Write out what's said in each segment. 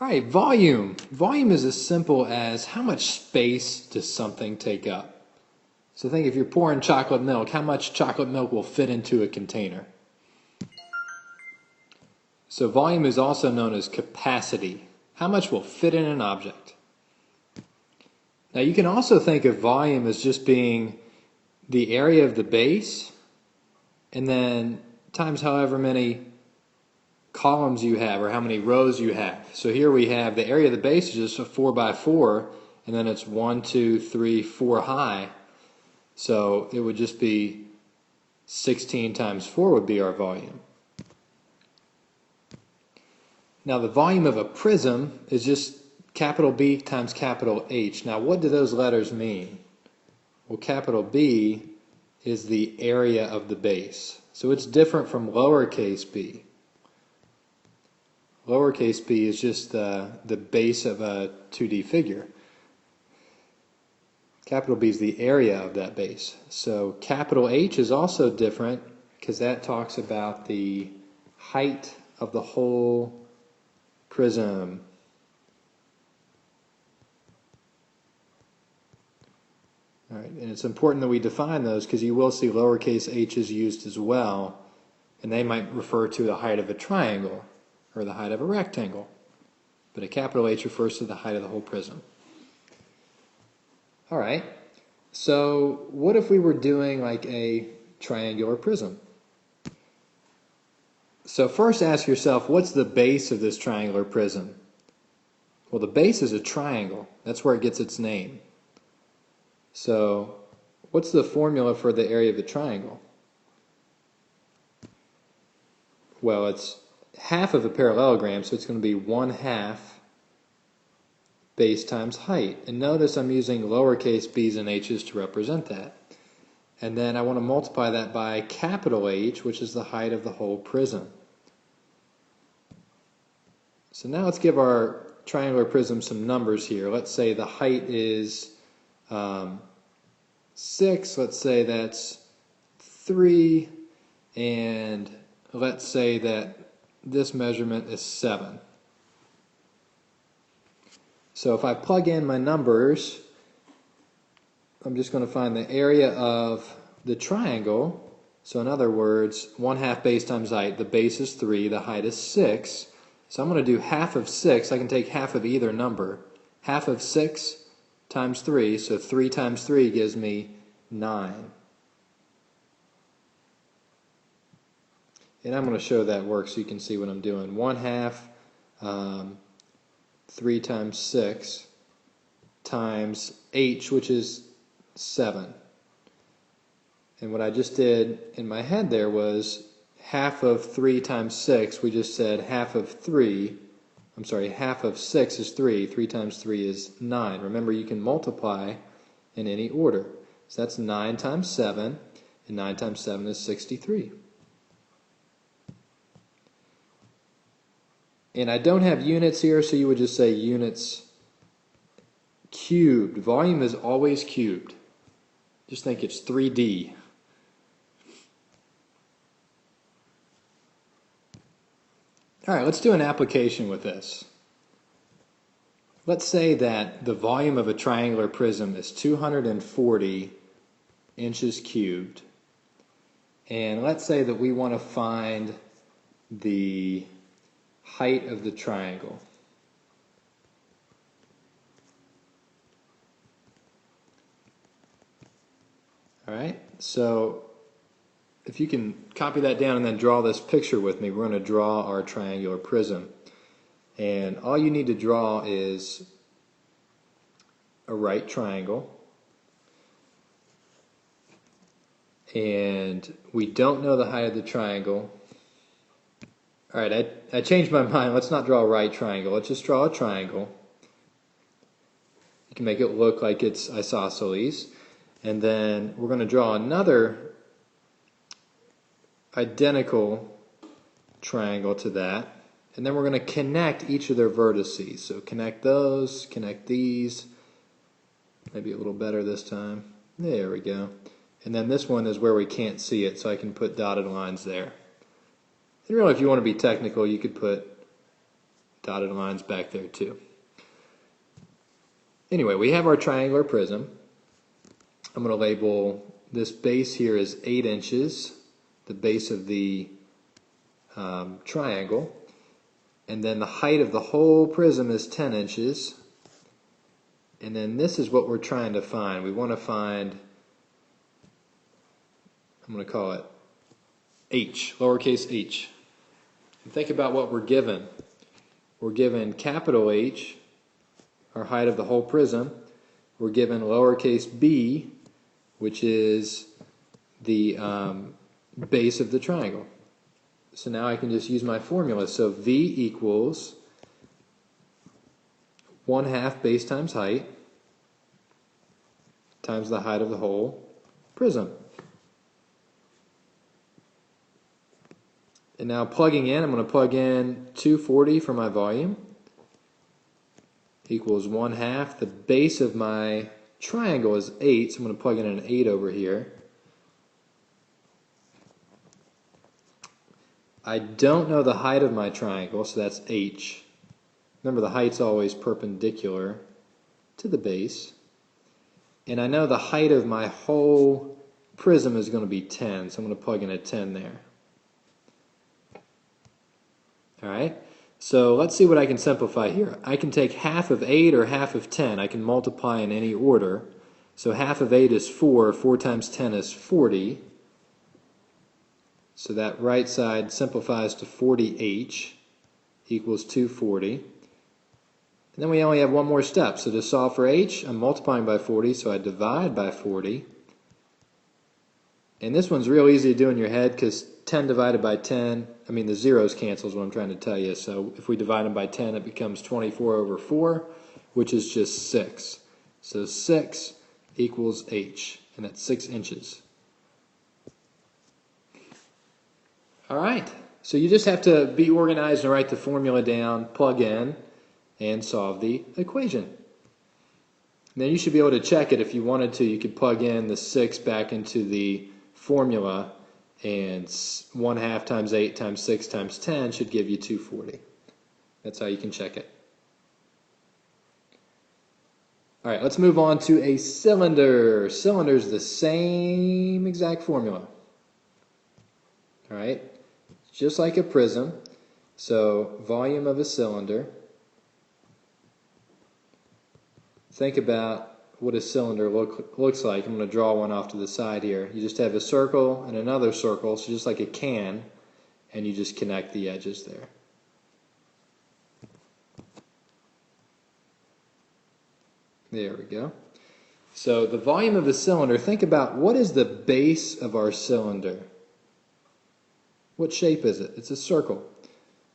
All right, volume. Volume is as simple as how much space does something take up? So think if you're pouring chocolate milk, how much chocolate milk will fit into a container? So volume is also known as capacity. How much will fit in an object? Now you can also think of volume as just being the area of the base and then times however many columns you have or how many rows you have. So here we have the area of the base is just a 4 by 4 and then it's 1, 2, 3, 4 high. So it would just be 16 times 4 would be our volume. Now the volume of a prism is just capital B times capital H. Now what do those letters mean? Well, capital B is the area of the base. So it's different from lowercase b. Lowercase b is just the base of a 2D figure. Capital B is the area of that base. So capital H is also different because that talks about the height of the whole prism. All right, and it's important that we define those because you will see lowercase h's used as well, and they might refer to the height of a triangle or the height of a rectangle. But a capital H refers to the height of the whole prism. All right, so what if we were doing like a triangular prism? So first ask yourself, what's the base of this triangular prism? Well, the base is a triangle. That's where it gets its name. So what's the formula for the area of the triangle? Well, it's half of a parallelogram, so it's going to be 1/2 base times height. And notice I'm using lowercase b's and h's to represent that. And then I want to multiply that by capital H, which is the height of the whole prism. So now let's give our triangular prism some numbers here. Let's say the height is 6, let's say that's 3, and let's say that this measurement is 7. So if I plug in my numbers, I'm just going to find the area of the triangle. So in other words, 1/2 base times height. The base is 3, the height is 6. So I'm going to do half of 6. I can take half of either number. Half of 6 times 3, so 3 times 3 gives me 9. And I'm going to show that work so you can see what I'm doing. 1/2 3 times 6 times h, which is 7. And what I just did in my head there was half of 3 times 6, we just said half of 6 is 3, 3 times 3 is 9. Remember, you can multiply in any order. So that's 9 times 7, and 9 times 7 is 63. And I don't have units here, so you would just say units cubed. Volume is always cubed. Just think it's 3D. All right, let's do an application with this. Let's say that the volume of a triangular prism is 240 inches cubed. And let's say that we want to find the height of the triangle. All right, so if you can copy that down and then draw this picture with me, we're going to draw our triangular prism. And all you need to draw is a right triangle. And we don't know the height of the triangle. All right, I changed my mind. Let's not draw a right triangle. Let's just draw a triangle. You can make it look like it's isosceles. And then we're going to draw another identical triangle to that. And then we're going to connect each of their vertices. So connect those, connect these. Maybe a little better this time. There we go. And then this one is where we can't see it, so I can put dotted lines there. And really, if you want to be technical, you could put dotted lines back there too. Anyway, we have our triangular prism. I'm going to label this base here as 8 inches, the base of the triangle, and then the height of the whole prism is 10 inches, and then this is what we're trying to find. We want to find, I'm going to call it h, lowercase h. And think about what we're given. We're given capital H, our height of the whole prism. We're given lowercase b, which is the base of the triangle. So now I can just use my formula. So V equals 1/2 base times height times the height of the whole prism. And now plugging in, I'm going to plug in 240 for my volume equals 1/2. The base of my triangle is 8, so I'm going to plug in an 8 over here. I don't know the height of my triangle, so that's h. Remember, the height's always perpendicular to the base. And I know the height of my whole prism is going to be 10, so I'm going to plug in a 10 there. Alright, so let's see what I can simplify here. I can take half of 8 or half of 10. I can multiply in any order. So half of 8 is 4. 4 times 10 is 40. So that right side simplifies to 40h equals 240. And then we only have one more step. So to solve for h, I'm multiplying by 40, so I divide by 40. And this one's real easy to do in your head because 10 divided by 10, I mean the zeros cancel is what I'm trying to tell you. So if we divide them by 10, it becomes 24 over 4, which is just 6. So 6 equals h, and that's 6 inches. Alright, so you just have to be organized and write the formula down, plug in, and solve the equation. Then you should be able to check it if you wanted to. You could plug in the 6 back into the formula, and 1/2 times 8 times 6 times 10 should give you 240. That's how you can check it. Alright, let's move on to a cylinder. Cylinder is the same exact formula. Alright, just like a prism. So, volume of a cylinder. Think about what a cylinder looks like. I'm going to draw one off to the side here. You just have a circle and another circle, so just like a can, and you just connect the edges there. There we go. So the volume of the cylinder, think about what is the base of our cylinder? What shape is it? It's a circle.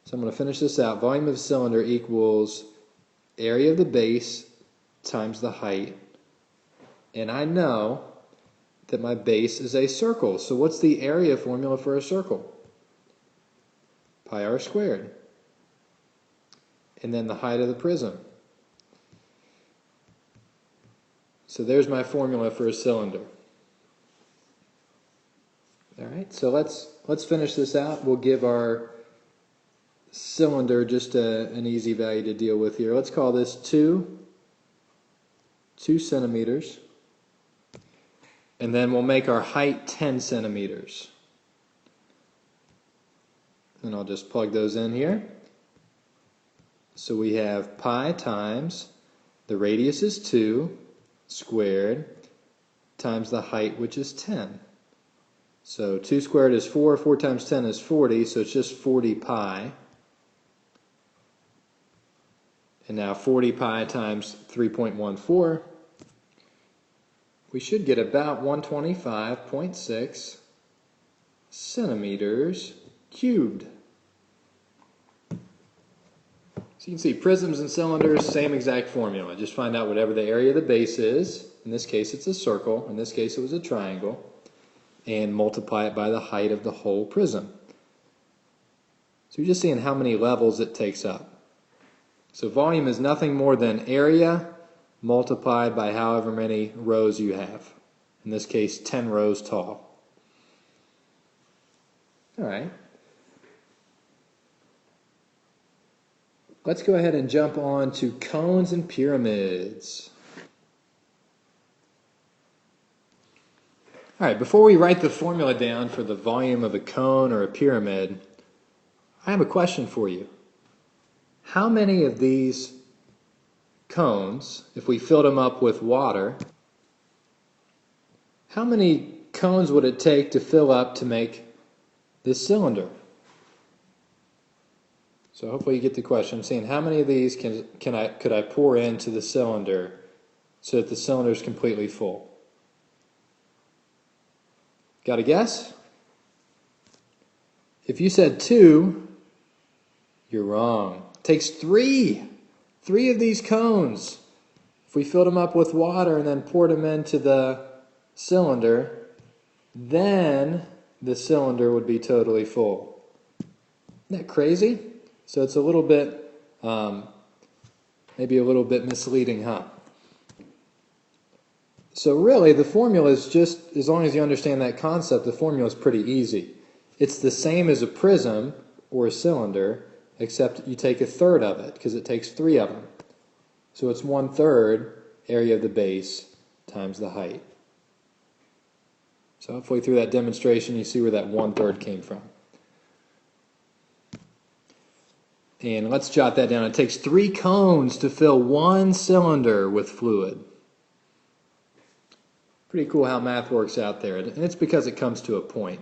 So I'm going to finish this out. Volume of the cylinder equals area of the base times the height. And I know that my base is a circle. So what's the area formula for a circle? Pi r squared. And then the height of the prism. So there's my formula for a cylinder. Alright, so let's finish this out. We'll give our cylinder just an easy value to deal with here. Let's call this 2 centimeters. And then we'll make our height 10 centimeters. And I'll just plug those in here. So we have pi times the radius is 2 squared times the height, which is 10. So 2 squared is 4, 4 times 10 is 40, so it's just 40 pi. And now 40 pi times 3.14, we should get about 125.6 centimeters cubed. So you can see prisms and cylinders, same exact formula. Just find out whatever the area of the base is. In this case it's a circle, in this case it was a triangle, and multiply it by the height of the whole prism. So you're just seeing how many levels it takes up. So volume is nothing more than area multiplied by however many rows you have. In this case, 10 rows tall. Alright. Let's go ahead and jump on to cones and pyramids. All right, before we write the formula down for the volume of a cone or a pyramid, I have a question for you. How many of these cones, if we filled them up with water, how many cones would it take to fill up to make this cylinder? So hopefully you get the question. I'm saying how many of these could I pour into the cylinder so that the cylinder is completely full? Got a guess? If you said 2, you're wrong. It takes 3. 3 of these cones. If we filled them up with water and then poured them into the cylinder, then the cylinder would be totally full. Isn't that crazy? So it's a little bit, maybe a little bit misleading, huh? So really, the formula is just, as long as you understand that concept, the formula is pretty easy. It's the same as a prism or a cylinder, except you take 1/3 of it, because it takes 3 of them. So it's 1/3 area of the base times the height. So hopefully through that demonstration you see where that 1/3 came from. And let's jot that down. It takes 3 cones to fill 1 cylinder with fluid. Pretty cool how math works out there, and it's because it comes to a point.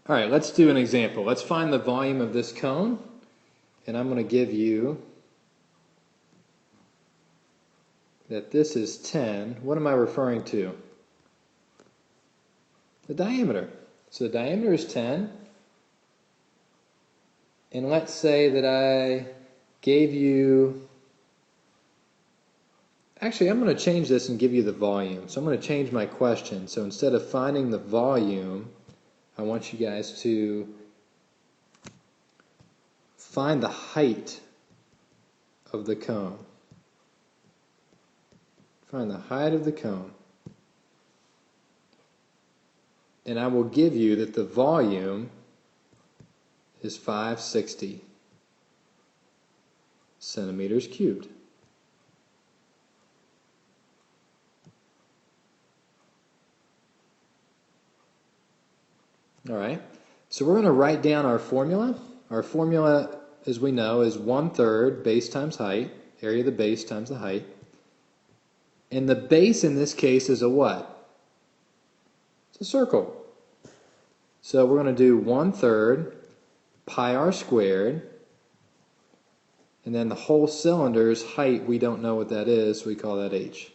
All right, let's do an example. Let's find the volume of this cone, and I'm going to give you that this is 10. What am I referring to? The diameter. So the diameter is 10, and let's say that I gave you, actually I'm going to change this and give you the volume. So I'm going to change my question. So instead of finding the volume, I want you guys to find the height of the cone. Find the height of the cone. And I will give you that the volume is 560 centimeters cubed. All right, so we're going to write down our formula. Our formula, as we know, is 1/3 base times height, area of the base times the height. And the base in this case is a what? It's a circle. So we're going to do 1/3 pi r squared, and then the whole cylinder's height, we don't know what that is, so we call that h.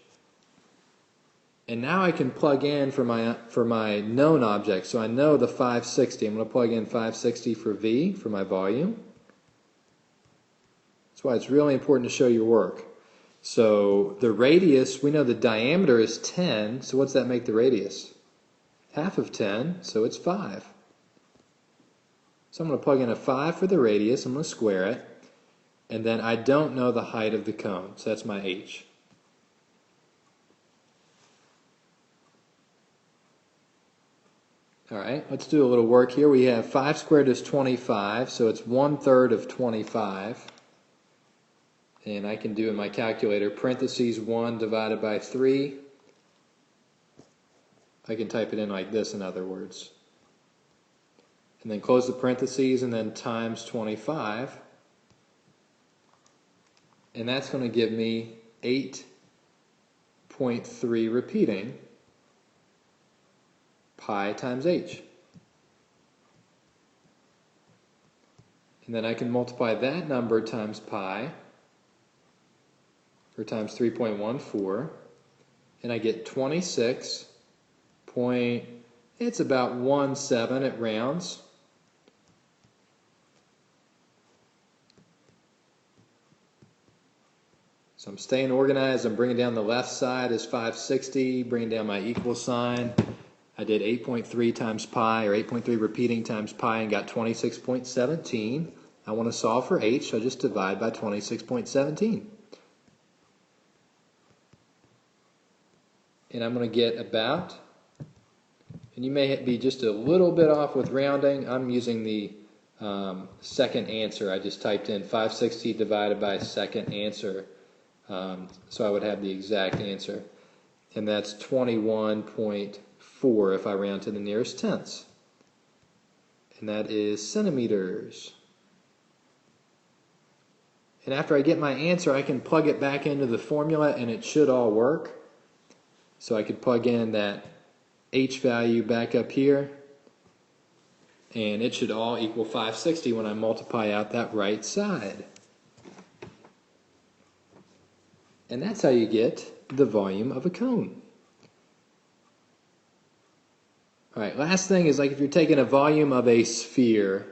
And now I can plug in for my known object. So I know the 560. I'm going to plug in 560 for V, for my volume. That's why it's really important to show your work. So the radius, we know the diameter is 10. So what's that make the radius? Half of 10, so it's 5. So I'm going to plug in a 5 for the radius. I'm going to square it. And then I don't know the height of the cone. So that's my h. All right, let's do a little work here. We have 5 squared is 25, so it's 1/3 of 25. And I can do in my calculator, parentheses 1 divided by 3. I can type it in like this, in other words. And then close the parentheses and then times 25. And that's going to give me 8.3 repeating pi times h. And then I can multiply that number times pi, or times 3.14, and I get 26 point, it's about 1/7, it rounds. So I'm staying organized. I'm bringing down the left side is 560, bringing down my equal sign. I did 8.3 times pi, or 8.3 repeating times pi, and got 26.17. I want to solve for h, so I just divide by 26.17. And I'm going to get about And you may be just a little bit off with rounding. I'm using the second answer. I just typed in 560 divided by second answer. So I would have the exact answer. And that's 21.4 if I round to the nearest tenths. And that is centimeters. And after I get my answer, I can plug it back into the formula and it should all work. So I could plug in that H value back up here, and it should all equal 560 when I multiply out that right side. And that's how you get the volume of a cone. Alright, last thing is like if you're taking a volume of a sphere,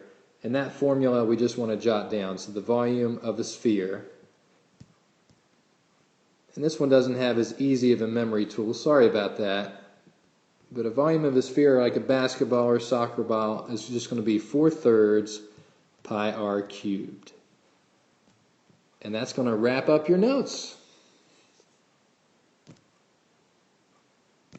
and that formula we just want to jot down. So the volume of a sphere. And this one doesn't have as easy of a memory tool, sorry about that. But a volume of a sphere like a basketball or soccer ball is just going to be 4/3 pi r cubed. And that's going to wrap up your notes.